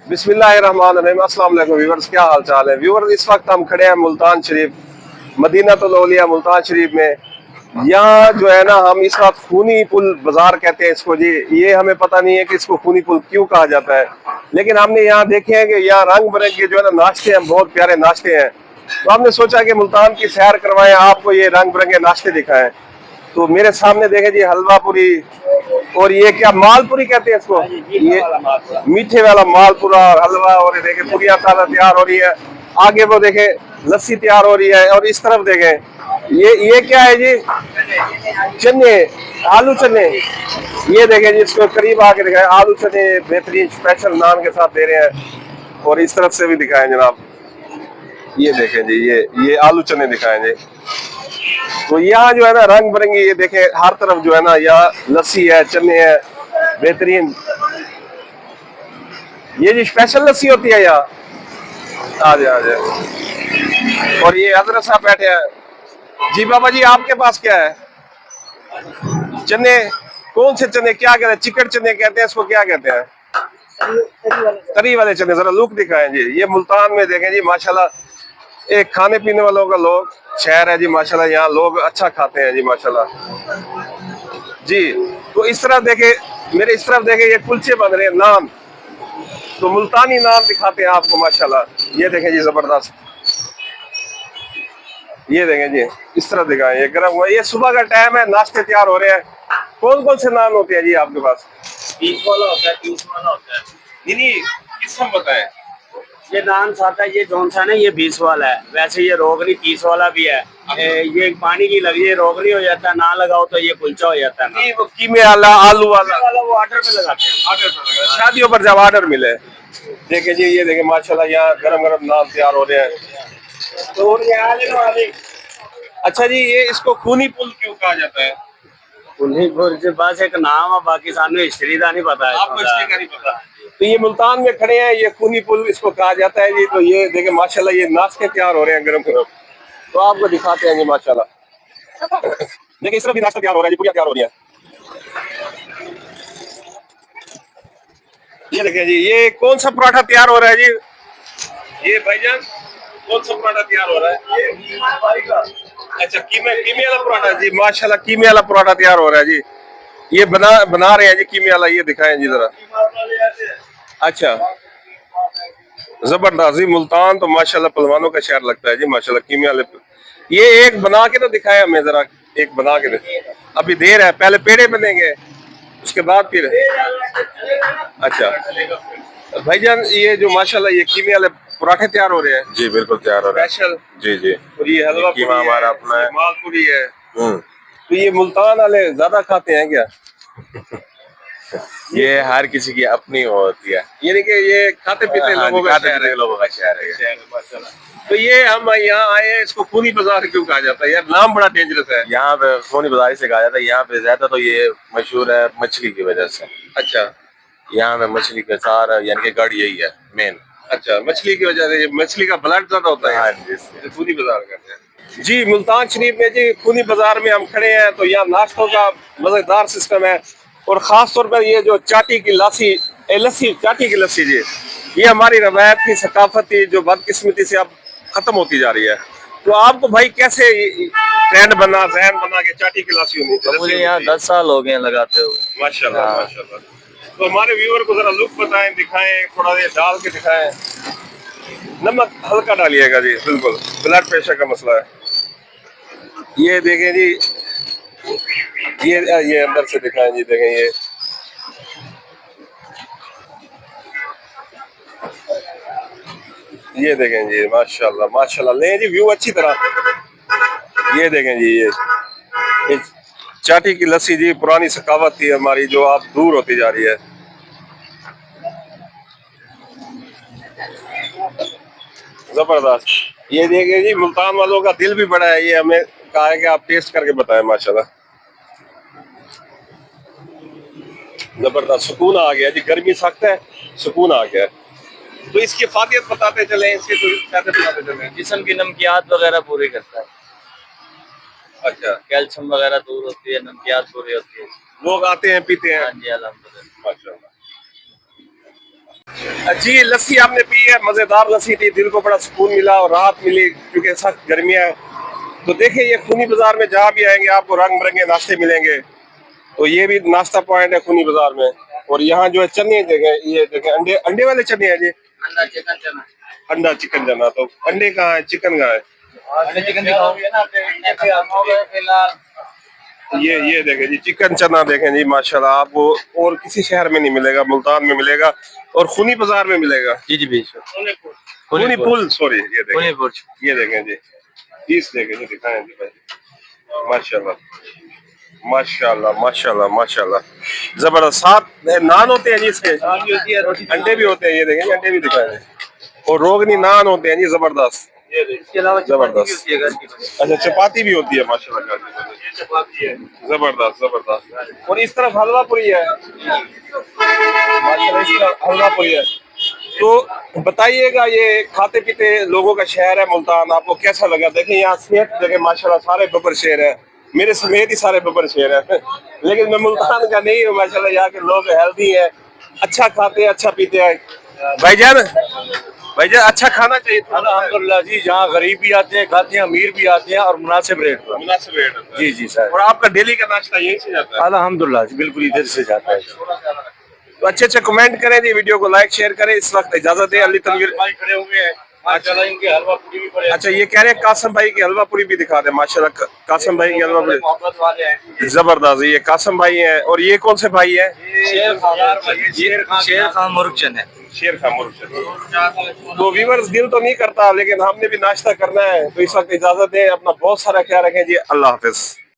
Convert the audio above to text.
बिस्मिल्लाहिर्रहमानिर्रहीम। अस्सलाम वालेकुम व्यूअर्स, क्या हाल चाल है व्यूअर्स। इस वक्त हम खड़े हैं मुल्तान शरीफ, मदीनातुल औलिया मुल्तान शरीफ में। यहाँ जो है ना, हम इस वक्त खूनी पुल बाजार कहते हैं इसको जी। ये हमें पता नहीं है कि इसको खूनी पुल क्यों कहा जाता है, लेकिन हमने यहाँ देखे हैं कि यहाँ रंग बिरंगे जो है ना नाश्ते हैं, बहुत प्यारे नाश्ते हैं। तो हमने सोचा कि मुल्तान की सैर करवाएं, आपको ये रंग बिरंगे नाश्ते दिखाएं। तो मेरे सामने देखे जी हलवा पूरी, और ये क्या मालपुरी कहते हैं इसको, ये मीठे वाला मालपुरा और हलवा। और ये देखे पूरियां ताजा तैयार हो रही है। आगे वो देखे लस्सी तैयार हो रही है। और इस तरफ देखे ये क्या है जी, चने, आलू चने। ये देखे जी, इसको करीब आके दिखाए, आलू चने बेहतरीन स्पेशल नान के साथ दे रहे हैं। और इस तरफ से भी दिखाएं जनाब, ये देखें जी, ये आलू चने दिखाएं जी। तो यहाँ जो है ना रंग बिरंगी, ये देखें हर तरफ जो है ना, यहाँ लस्सी है, चने है बेहतरीन। ये जी स्पेशल लस्सी होती है यहाँ। आ जाए आ जाए। और ये हजरत साहब बैठे हैं जी। बाबा जी, आपके पास क्या है? चने? कौन से चने, क्या कहते हैं? चिकन चने कहते हैं इसको, क्या कहते हैं? तरी वाले चने। जरा लुक दिखाएं जी। ये मुल्तान में देखें जी माशाल्लाह, एक खाने पीने वालों का लोग शहर है जी माशाल्लाह। यहाँ लोग अच्छा खाते हैं जी माशाल्लाह जी। तो इस तरफ देखे, मेरे इस तरफ देखे ये कुलचे बन रहे हैं, नान। तो मुल्तानी नान दिखाते हैं आपको माशाल्लाह। ये देखें जी जबरदस्त, ये देखें जी, इस तरह दिखाएं। ये गर्म हुआ, ये सुबह का टाइम है, नाश्ते तैयार हो रहे हैं। कौन कौन से नान होते हैं जी आपके पास? 20 वाला होता है, 30 वाला होता है। नहीं नहीं, किस्म बताएं। ये नान आता है, ये जौन सा ना, ये 20 वाला है। वैसे ये रोगनी 30 वाला भी है। ये पानी की लगी है, रोगनी हो जाता है, ना लगाओ तो ये कुलचा हो जाता है। नहीं, वो कीमे वाला, आलू वाला वो ऑर्डर पे लगाते हैं। ऑर्डर पर लगा, शादियों पर जब ऑर्डर मिले। देखे जी, ये देखे माशाल्लाह, यहाँ गरम गरम नान तैयार हो रहे हैं। तो ये आ ले लो अभी। अच्छा जी, ये इसको खूनी पुल क्यों कहा जाता है? उन्हीं को जो बस एक नाम है, बाकी सानू हिस्ट्री का नहीं पता है। आपको इसलिए का नहीं पता। तो ये मुल्तान में खड़े हैं, ये खूनी पुल इसको कहा जाता है जी। तो ये देखे माशाल्लाह, ये नाश्ते तैयार हो रहे हैं गरम गरम। तो आपको दिखाते हैं जी माशाल्लाह। देखिए इस तरफ भी नाश्ता तैयार हो रहा है जी, पूरियां तैयार हो रही है। ये देखें जी, ये कौन सा पराठा तैयार हो रहा है जी? ये भाईजान, कौन सा पराठा तैयार हो रहा है? अच्छा, कीमे कीमे वाला पराठा जी। माशाल्लाह, कीमे वाला पराठा तैयार हो रहा है जी। ये बना बना रहे हैं जी कीमे वाला। ये दिखाएं जी जरा। अच्छा, जबरदस्त जी। मुल्तान तो माशाल्लाह पहलवानों का शहर लगता है जी माशाल्लाह। कीमे वाले ये एक बना के तो दिखाए हमें जरा, एक बना के दे। अभी देर है, पहले पेड़े बनेंगे उसके बाद फिर। अच्छा भाईजान, ये जो माशाल्लाह ये कीमे वाले पराठे तैयार हो रहे हैं जी बिल्कुल तैयार हो रहा है। स्पेशल। जी जी। और ये हलवा कीमा पूरी हमारा है, अपना है। मालपूरी है। हम्म। तो ये मुल्तान वाले ज्यादा खाते हैं क्या? ये हर किसी की अपनी होती है। यानी कि ये खाते पीते हाँ लोगों जी, का खाते शहर पीते है। लोगों का शहर है ये। शहर है माशाल्लाह। तो ये हम यहाँ आए हैं, इसको खूनी बाजार क्यों कहा जाता है यार? नाम बड़ा डेंजरस है। यहाँ पे सोनी बाजारी से कहा जाता है। यहाँ पे ज्यादा तो ये मशहूर है मछली की वजह से। अच्छा यहाँ पे मछली का सारा यानी कि गढ़ यही है मेन। अच्छा, मछली की वजह से, मछली का ब्लड ज्यादा होता है। हाँ जी। तो खूनी बाजार कहते हैं जी। मुल्तान शरीफ में जी खूनी बाजार में हम खड़े हैं। तो यहाँ नाश्तों का मजेदार सिस्टम है। और खास तौर पर ये जो चाटी की लस्सी, लस्सी चाटी की लस्सी जी, ये हमारी रवायत की सकाफत थी जो बदकिस्मती से अब खत्म होती जा रही है। तो आपको भाई कैसे ट्रेंड बना, जहन बना के चाटी की लस्सी होनी तो मुझे यहाँ चाहिए? 10 साल हो गए लगाते हुए। माशाल्लाह हाँ। माशाल्लाह। तो हमारे व्यूअर को जरा लुक बताएं, दिखाएं, थोड़ा ये डाल के दिखाएं। नमक हल्का डालिएगा जी, बिल्कुल ब्लड प्रेशर का मसला है। ये देखें जी, ये अंदर से दिखाएं जी। देखें ये देखें जी माशाल्लाह माशाल्लाह। ले जी व्यू अच्छी तरह। ये देखें जी, ये चाटी की लस्सी जी, पुरानी सकावत थी हमारी जो अब दूर होती जा रही है। जबरदस्त। ये देखिए जी, मुल्तान वालों का दिल भी बड़ा है। ये हमें कहा है कि आप टेस्ट करके बताएं। माशाल्लाह जबरदस्त, सुकून आ गया जी। गर्मी सख्त है, सुकून आ गया। तो इसकी फातियत बताते चले, इसके तो फायदे बताते चले। जिस्म की नमकियात वगैरह पूरी करता है। अच्छा, कैल्शियम वगैरह दूर होती है, नमकियात पूरी होती है। लोग आते हैं पीते हैं। हाँ जी, अल्हम्दुलिल्लाह। माशाल्लाह। जी लस्सी आपने पी है, मजेदार लस्सी थी, दिल को बड़ा सुकून मिला और राहत मिली क्योंकि सख्त गर्मियां हैं। तो देखिए ये खूनी बाजार में जहाँ भी आएंगे आपको रंग बिरंगे नाश्ते मिलेंगे। तो ये भी नाश्ता पॉइंट है खूनी बाजार में। और यहाँ जो है चने देखें, ये देखें अंडे अंडे वाले चने हैं जी, अंडा चिकन चना, अंडा चिकन चना। तो अंडे कहाँ है, चिकन कहाँ है? अंडे चिकन दिखाओ फिलहाल। ये देखें जी चिकन चना देखें जी माशाल्लाह, आपको और किसी शहर में नहीं मिलेगा, मुल्तान में मिलेगा और खूनी बाजार में मिलेगा। जी जी बीच खूनी पुल सॉरी, ये देखें, ये देखें जी पीस देखें जी, दिखाएं जी भाई माशाल्लाह माशाल्लाह माशाल्लाह माशाल्लाह जबरदस्त। साथ नान होते हैं जी इसके, अंडे भी होते हैं, ये देखें अंडे भी दिखाएं और रोगनी नान होते हैं जी जबरदस्त, इसके अलावा जबरदस्त। अच्छा चपाती भी होती है माशाल्लाह, चपाती है। जबरदस्त जबरदस्त। और इस तरफ हलवा पूरी है माशाल्लाह, इस तरफ हलवा पूरी है। तो बताइएगा ये खाते पीते लोगों का शहर है मुल्तान, आपको कैसा लगा? देखें यहाँ सेहत देखें माशाल्लाह, सारे बबर शेर है, मेरे समेत ही सारे बबर शेर है लेकिन मैं मुल्तान का नहीं हूँ माशाल्लाह, यहाँ के लोग हेल्दी है, अच्छा खाते हैं, अच्छा पीते हैं। भाईजान अच्छा खाना चाहिए अल्हम्दुलिल्लाह जी, जहाँ गरीब भी आते हैं खाते हैं, अमीर भी आते हैं और मुनासिब रेट पर। मुनासिब रेट होता है। जी जी सर, और आपका डेली का नाश्ता यहीं से जाता है? अल्हम्दुलिल्लाह जी, बिल्कुल इधर से जाता है। तो अच्छे कमेंट करें जी, वीडियो को लाइक शेयर करें। इस वक्त इजाजत है, अली तनवीर भाई खड़े हुए हैं माशाल्लाह, इनके हलवा पूरी भी बड़े अच्छा ये कह रहे हैं कासम भाई की हलवा पूरी भी दिखा दे माशाल्लाह, कासम भाई की हलवा पूरी मोहब्बत वाले हैं। जबरदस्त। ये कासम भाई हैं और ये कौन से भाई हैं? शेर खान मुर्गचन है। शेर खान मुर्शिद। तो व्यूअर्स दिल तो नहीं करता लेकिन हमने भी नाश्ता करना है, तो इस वक्त इजाजत है, अपना बहुत सारा ख्याल रखें जी, अल्लाह हाफिज।